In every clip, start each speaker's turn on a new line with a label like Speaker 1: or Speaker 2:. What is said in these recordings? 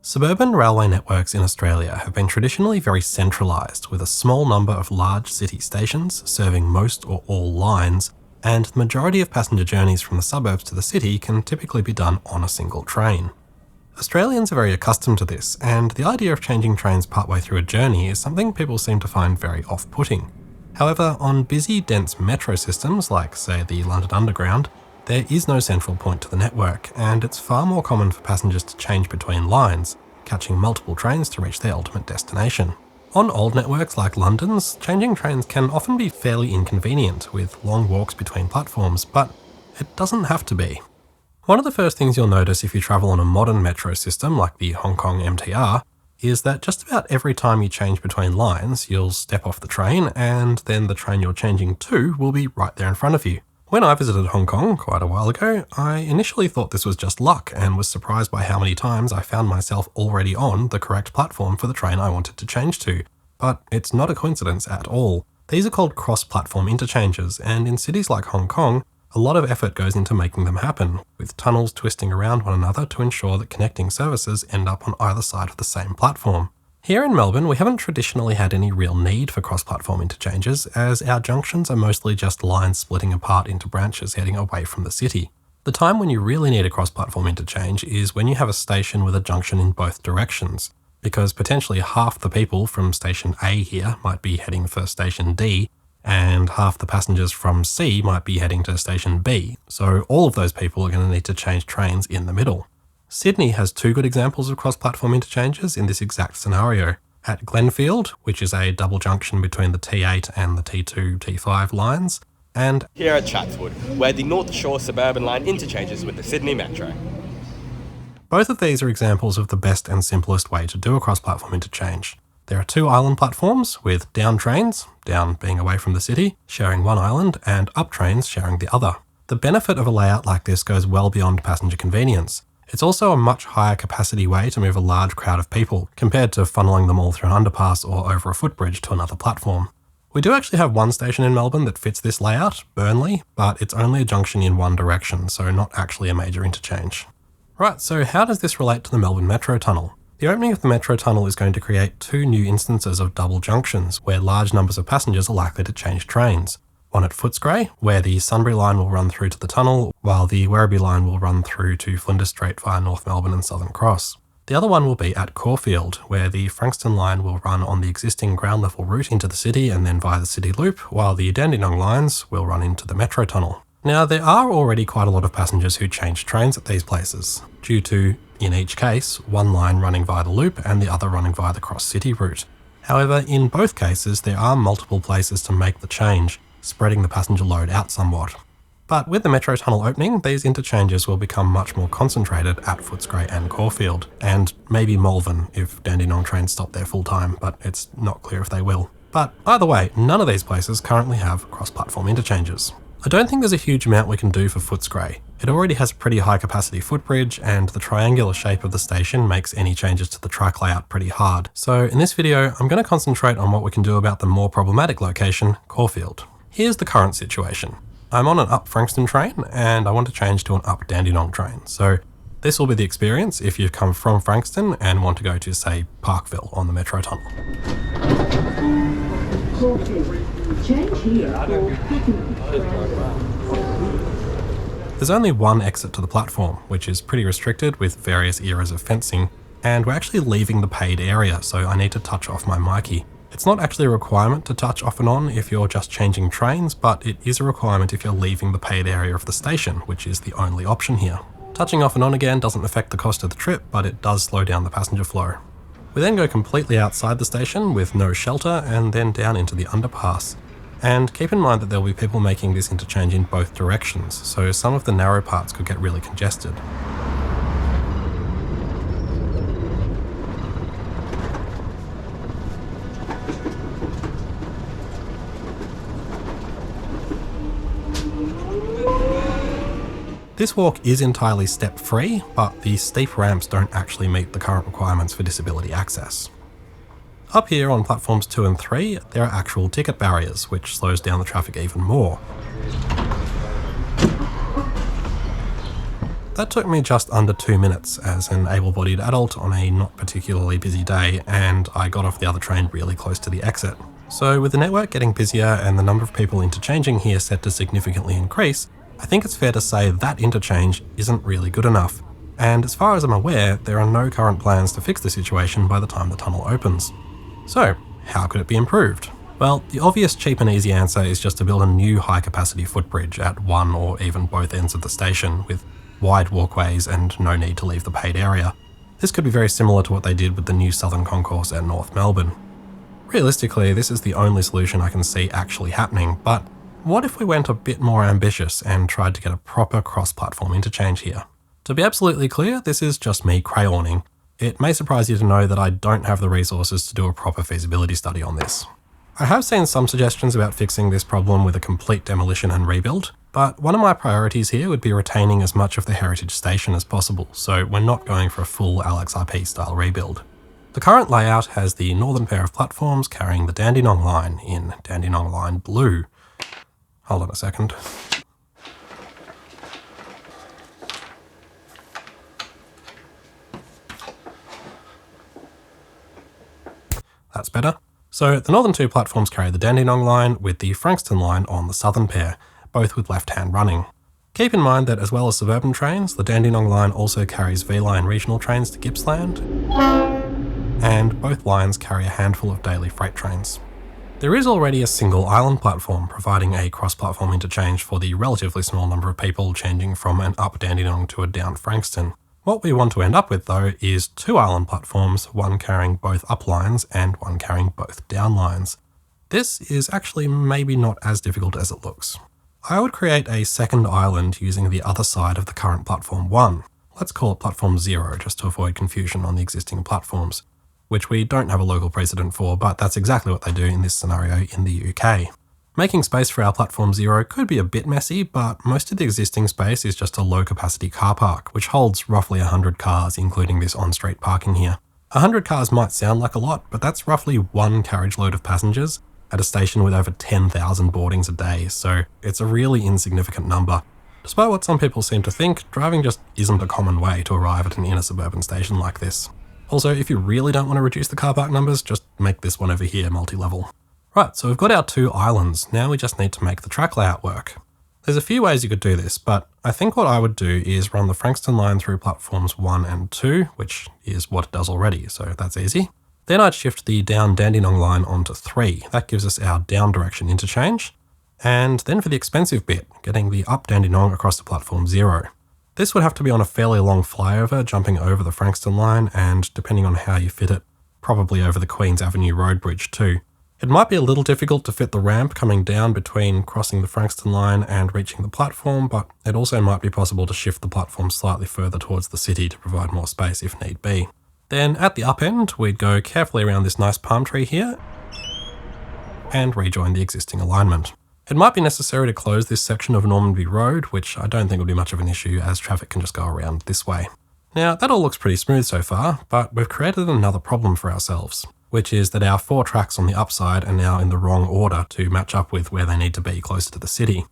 Speaker 1: Suburban railway networks in Australia have been traditionally very centralised, with a small number of large city stations serving most or all lines, and the majority of passenger journeys from the suburbs to the city can typically be done on a single train. Australians are very accustomed to this, and the idea of changing trains partway through a journey is something people seem to find very off-putting. However, on busy, dense metro systems like, say, the London Underground, there is no central point to the network, and it's far more common for passengers to change between lines, catching multiple trains to reach their ultimate destination. On old networks like London's, changing trains can often be fairly inconvenient, with long walks between platforms, but it doesn't have to be. One of the first things you'll notice if you travel on a modern metro system like the Hong Kong MTR is that just about every time you change between lines, you'll step off the train, and then the train you're changing to will be right there in front of you. When I visited Hong Kong quite a while ago, I initially thought this was just luck and was surprised by how many times I found myself already on the correct platform for the train I wanted to change to. But it's not a coincidence at all. These are called cross-platform interchanges, and in cities like Hong Kong, a lot of effort goes into making them happen, with tunnels twisting around one another to ensure that connecting services end up on either side of the same platform. Here in Melbourne, we haven't traditionally had any real need for cross-platform interchanges, as our junctions are mostly just lines splitting apart into branches heading away from the city. The time when you really need a cross-platform interchange is when you have a station with a junction in both directions, because potentially half the people from station A here might be heading for station D, and half the passengers from C might be heading to station B, so all of those people are going to need to change trains in the middle. Sydney has two good examples of cross-platform interchanges in this exact scenario. At Glenfield, which is a double junction between the T8 and the T2, T5 lines, and
Speaker 2: here at Chatswood, where the North Shore Suburban Line interchanges with the Sydney Metro.
Speaker 1: Both of these are examples of the best and simplest way to do a cross-platform interchange. There are two island platforms with down trains, down being away from the city, sharing one island, and up trains sharing the other. The benefit of a layout like this goes well beyond passenger convenience. It's also a much higher capacity way to move a large crowd of people, compared to funneling them all through an underpass or over a footbridge to another platform. We do actually have one station in Melbourne that fits this layout, Burnley, but it's only a junction in one direction, so not actually a major interchange. Right, so how does this relate to the Melbourne Metro Tunnel? The opening of the Metro Tunnel is going to create two new instances of double junctions, where large numbers of passengers are likely to change trains. One at Footscray, where the Sunbury line will run through to the tunnel, while the Werribee line will run through to Flinders Street via North Melbourne and Southern Cross. The other one will be at Caulfield, where the Frankston line will run on the existing ground level route into the city and then via the City Loop, while the Dandenong lines will run into the Metro Tunnel. Now, there are already quite a lot of passengers who change trains at these places, due to, in each case, one line running via the loop and the other running via the cross-city route. However, in both cases, there are multiple places to make the change, spreading the passenger load out somewhat. But with the Metro Tunnel opening, these interchanges will become much more concentrated at Footscray and Caulfield, and maybe Malvern if Dandenong trains stop there full time, but it's not clear if they will. But either way, none of these places currently have cross-platform interchanges. I don't think there's a huge amount we can do for Footscray. It already has a pretty high capacity footbridge, and the triangular shape of the station makes any changes to the track layout pretty hard. So in this video, I'm going to concentrate on what we can do about the more problematic location, Caulfield. Here's the current situation. I'm on an up Frankston train and I want to change to an up Dandenong train. So this will be the experience if you've come from Frankston and want to go to, say, Parkville on the Metro Tunnel.
Speaker 3: Change here.
Speaker 1: There's only one exit to the platform, which is pretty restricted with various eras of fencing, and we're actually leaving the paid area, so I need to touch off my myki. It's not actually a requirement to touch off and on if you're just changing trains, but it is a requirement if you're leaving the paid area of the station, which is the only option here. Touching off and on again doesn't affect the cost of the trip, but it does slow down the passenger flow. We then go completely outside the station with no shelter and then down into the underpass. And keep in mind that there will be people making this interchange in both directions, so some of the narrow parts could get really congested. This walk is entirely step-free, but the steep ramps don't actually meet the current requirements for disability access. Up here on platforms 2 and 3, there are actual ticket barriers, which slows down the traffic even more. That took me just under 2 minutes as an able-bodied adult on a not particularly busy day, and I got off the other train really close to the exit. So with the network getting busier and the number of people interchanging here set to significantly increase, I think it's fair to say that interchange isn't really good enough. And as far as I'm aware, there are no current plans to fix the situation by the time the tunnel opens. So, how could it be improved? Well, the obvious cheap and easy answer is just to build a new high-capacity footbridge at one or even both ends of the station with wide walkways and no need to leave the paid area. This could be very similar to what they did with the new Southern Concourse at North Melbourne. Realistically, this is the only solution I can see actually happening, but what if we went a bit more ambitious and tried to get a proper cross-platform interchange here? To be absolutely clear, this is just me crayonning. It may surprise you to know that I don't have the resources to do a proper feasibility study on this. I have seen some suggestions about fixing this problem with a complete demolition and rebuild, but one of my priorities here would be retaining as much of the heritage station as possible, so we're not going for a full LXRP style rebuild. The current layout has the northern pair of platforms carrying the Dandenong line in Dandenong Line Blue. Hold on a second. That's better. So the northern two platforms carry the Dandenong line with the Frankston line on the southern pair, both with left-hand running. Keep in mind that as well as suburban trains, the Dandenong line also carries V-Line regional trains to Gippsland, and both lines carry a handful of daily freight trains. There is already a single island platform providing a cross-platform interchange for the relatively small number of people changing from an up Dandenong to a down Frankston. What we want to end up with, though, is two island platforms, one carrying both up lines and one carrying both down lines. This is actually maybe not as difficult as it looks. I would create a second island using the other side of the current platform 1. Let's call it platform 0 just to avoid confusion on the existing platforms, which we don't have a local precedent for, but that's exactly what they do in this scenario in the UK. Making space for our platform 0 could be a bit messy, but most of the existing space is just a low-capacity car park, which holds roughly 100 cars, including this on-street parking here. 100 cars might sound like a lot, but that's roughly one carriage load of passengers at a station with over 10,000 boardings a day, so it's a really insignificant number. Despite what some people seem to think, driving just isn't a common way to arrive at an inner suburban station like this. Also, if you really don't want to reduce the car park numbers, just make this one over here multi-level. Right, so we've got our two islands, now we just need to make the track layout work. There's a few ways you could do this, but I think what I would do is run the Frankston line through platforms 1 and 2, which is what it does already, so that's easy. Then I'd shift the down Dandenong line onto 3, that gives us our down direction interchange. And then for the expensive bit, getting the up Dandenong across to platform 0. This would have to be on a fairly long flyover, jumping over the Frankston line, and depending on how you fit it, probably over the Queen's Avenue Road Bridge too. It might be a little difficult to fit the ramp coming down between crossing the Frankston line and reaching the platform, but it also might be possible to shift the platform slightly further towards the city to provide more space if need be. Then at the up end, we'd go carefully around this nice palm tree here and rejoin the existing alignment. It might be necessary to close this section of Normanby Road, which I don't think would be much of an issue as traffic can just go around this way. Now, that all looks pretty smooth so far, but we've created another problem for ourselves, which is that our 4 tracks on the upside are now in the wrong order to match up with where they need to be closer to the city.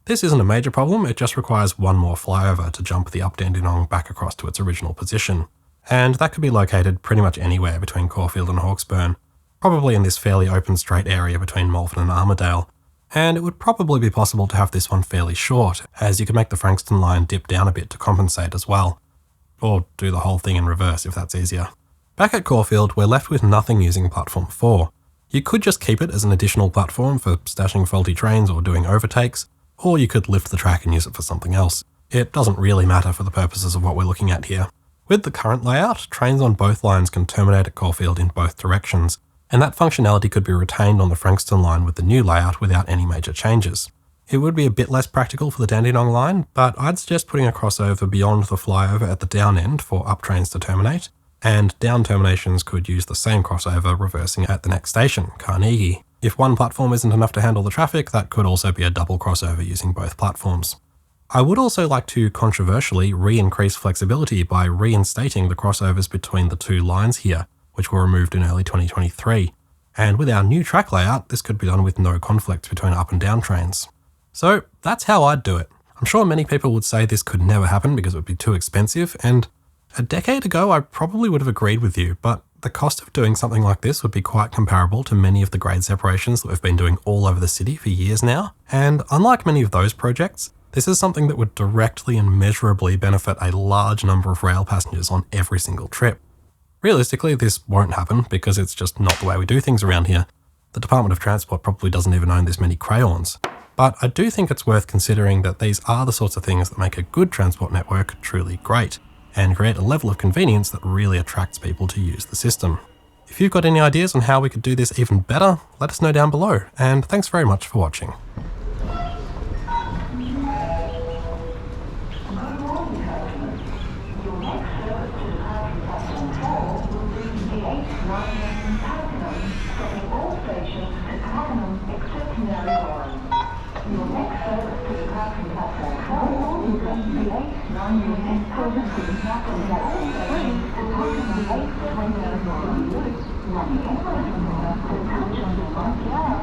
Speaker 1: This isn't a major problem, it just requires one more flyover to jump the up Dandenong back across to its original position. And that could be located pretty much anywhere between Caulfield and Hawkesburn, probably in this fairly open straight area between Malvern and Armidale. And it would probably be possible to have this one fairly short, as you could make the Frankston line dip down a bit to compensate as well. Or do the whole thing in reverse if that's easier. Back at Caulfield, we're left with nothing using platform 4. You could just keep it as an additional platform for stashing faulty trains or doing overtakes, or you could lift the track and use it for something else. It doesn't really matter for the purposes of what we're looking at here. With the current layout, trains on both lines can terminate at Caulfield in both directions, and that functionality could be retained on the Frankston line with the new layout without any major changes. It would be a bit less practical for the Dandenong line, but I'd suggest putting a crossover beyond the flyover at the down end for up trains to terminate, and down terminations could use the same crossover reversing at the next station, Carnegie. If one platform isn't enough to handle the traffic, that could also be a double crossover using both platforms. I would also like to controversially re-increase flexibility by reinstating the crossovers between the two lines here, which were removed in early 2023. And with our new track layout, this could be done with no conflict between up and down trains. So that's how I'd do it. I'm sure many people would say this could never happen because it would be too expensive, and a decade ago I probably would have agreed with you, but the cost of doing something like this would be quite comparable to many of the grade separations that we've been doing all over the city for years now, and unlike many of those projects, this is something that would directly and measurably benefit a large number of rail passengers on every single trip. Realistically, this won't happen because it's just not the way we do things around here. The Department of Transport probably doesn't even own this many crayons. But I do think it's worth considering that these are the sorts of things that make a good transport network truly great, and create a level of convenience that really attracts people to use the system. If you've got any ideas on how we could do this even better, let us know down below, and thanks very much for watching.
Speaker 3: Your